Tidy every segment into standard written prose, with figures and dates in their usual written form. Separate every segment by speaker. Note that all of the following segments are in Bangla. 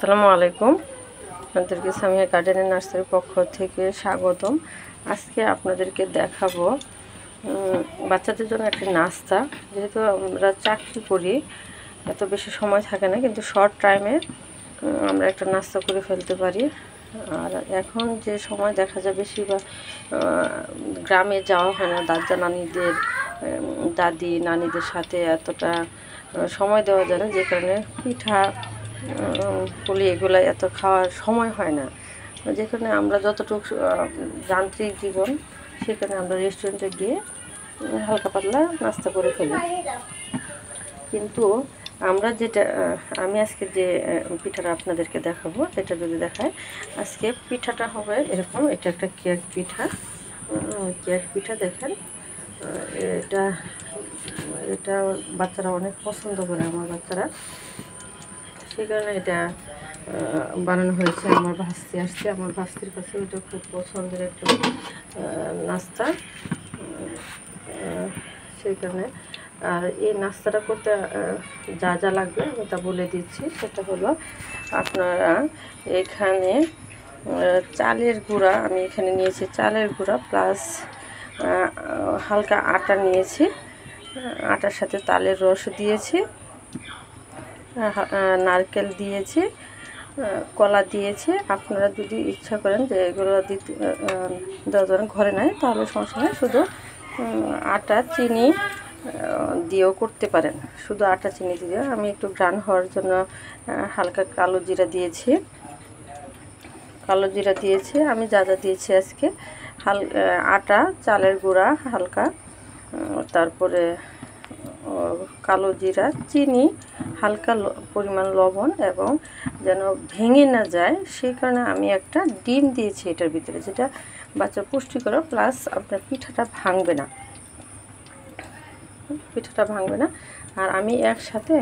Speaker 1: আসসালামু আলাইকুম। আপনাদেরকে সামিয়া গার্ডেনের নার্সারির পক্ষ থেকে স্বাগতম। আজকে আপনাদেরকে দেখাবো বাচ্চাদের জন্য একটা নাস্তা। যেহেতু আমরা চাকরি করি, এত বেশি সময় থাকে না, কিন্তু শর্ট টাইমে আমরা একটা নাস্তা করে ফেলতে পারি। আর এখন যে সময় দেখা যায় বেশিরভাগ গ্রামে যাওয়া হয় না, দাদি নানিদের সাথে এতটা সময় দেওয়া যায় না, যে কারণে পিঠা পুলি এগুলো এত খাওয়ার সময় হয় না। যেখানে আমরা যতটুকু যান্ত্রিক জীবন, সেখানে আমরা রেস্টুরেন্টে গিয়ে হালকা পাতলা নাস্তা করে ফেলি। কিন্তু আমরা আমি আজকে যে পিঠাটা আপনাদেরকে দেখাবো, এটা যদি দেখায়, আজকে পিঠাটা হবে এরকম। এটা একটা কেক পিঠা দেখেন। এটা এটা বাচ্চারা অনেক পছন্দ করে, আমার বাচ্চারা, সেই কারণে এটা বানানো হয়েছে। আমার ভাস্তির কাছে এটা খুব পছন্দের একটা নাস্তা, সেই কারণে। আর এই নাস্তাটা করতে যা যা লাগবে আমি তা বলে দিচ্ছি। সেটা হলো, আপনারা এখানে চালের গুঁড়া, আমি এখানে নিয়েছি চালের গুঁড়া প্লাস হালকা আটা নিয়েছি। আটার সাথে তালের রস দিয়েছি, নারকেল দিয়েছি, কলা দিয়েছি। আপনারা যদি ইচ্ছা করেন যে এগুলো দেওয়ার ঘরে নাই, তাহলে সমস্যা নেই, শুধু আটা চিনি দিয়েও করতে পারেন। শুধু আটা চিনি দিয়ে আমি একটু গ্রান হওয়ার জন্য হালকা কালো জিরা দিয়েছি। আমি যা যা দিয়েছি আজকে, আটা, চালের গুঁড়া হালকা, তারপরে কালো জিরা, চিনি, হালকা পরিমাণ লবণ, এবং যেন ভেঙে না যায় সেই কারণে আমি একটা ডিম দিয়েছি এটার ভিতরে, যেটা বাচ্চা পুষ্টিকর, প্লাস আপনার পিঠাটা ভাঙবে না। আর আমি একসাথে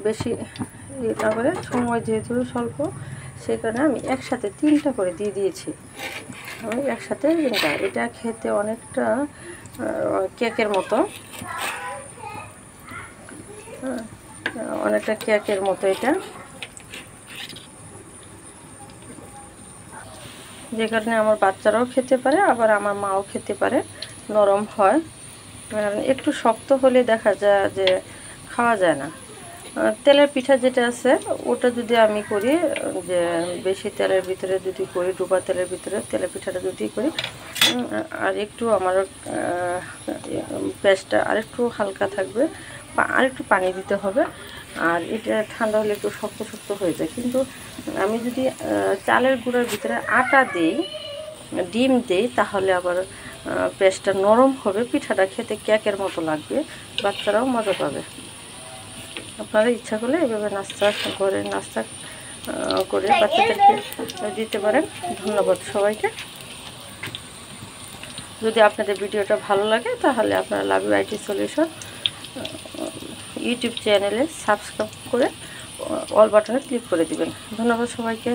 Speaker 1: বেশি এটা করে, সময় যেহেতু স্বল্প, সেই কারণে আমি একসাথে 3টা করে দিয়ে দিয়েছি। আমি একসাথে এটা খেতে অনেকটা কেকের মতো, এটা, যে কারণে আমার বাচ্চারাও খেতে পারে, আবার আমার মাও খেতে পারে, নরম হয়। একটু শক্ত হলে দেখা যায় যে খাওয়া যায় না। তেলের পিঠা যেটা আছে, ওটা যদি আমি করি, যে বেশি তেলের ভিতরে যদি করি, ডুবা তেলের ভিতরে তেলের পিঠাটা যদি করি, আর একটু আমার পেস্টটা আরেকটু হালকা থাকবে, আরেকটু পানি দিতে হবে। আর এটা ঠান্ডা হলে একটু শক্ত হয়ে যায়। কিন্তু আমি যদি চালের গুঁড়ার ভিতরে আটা দিই, ডিম দিই, তাহলে আবার পেস্টটা নরম হবে, পিঠাটা খেতে কেকের মতো লাগবে, বাচ্চারাও মজা পাবে। আপনারা ইচ্ছা করলে এভাবে ঘরে নাস্তা করে বাচ্চাদেরকে দিতে পারেন। ধন্যবাদ সবাইকে। যদি আপনাদের ভিডিওটা ভালো লাগে, তাহলে আপনারা love you IT solution YouTube চ্যানেলে সাবস্ক্রাইব করে অল বাটনে ক্লিক করে দিবেন। ধন্যবাদ সবাইকে।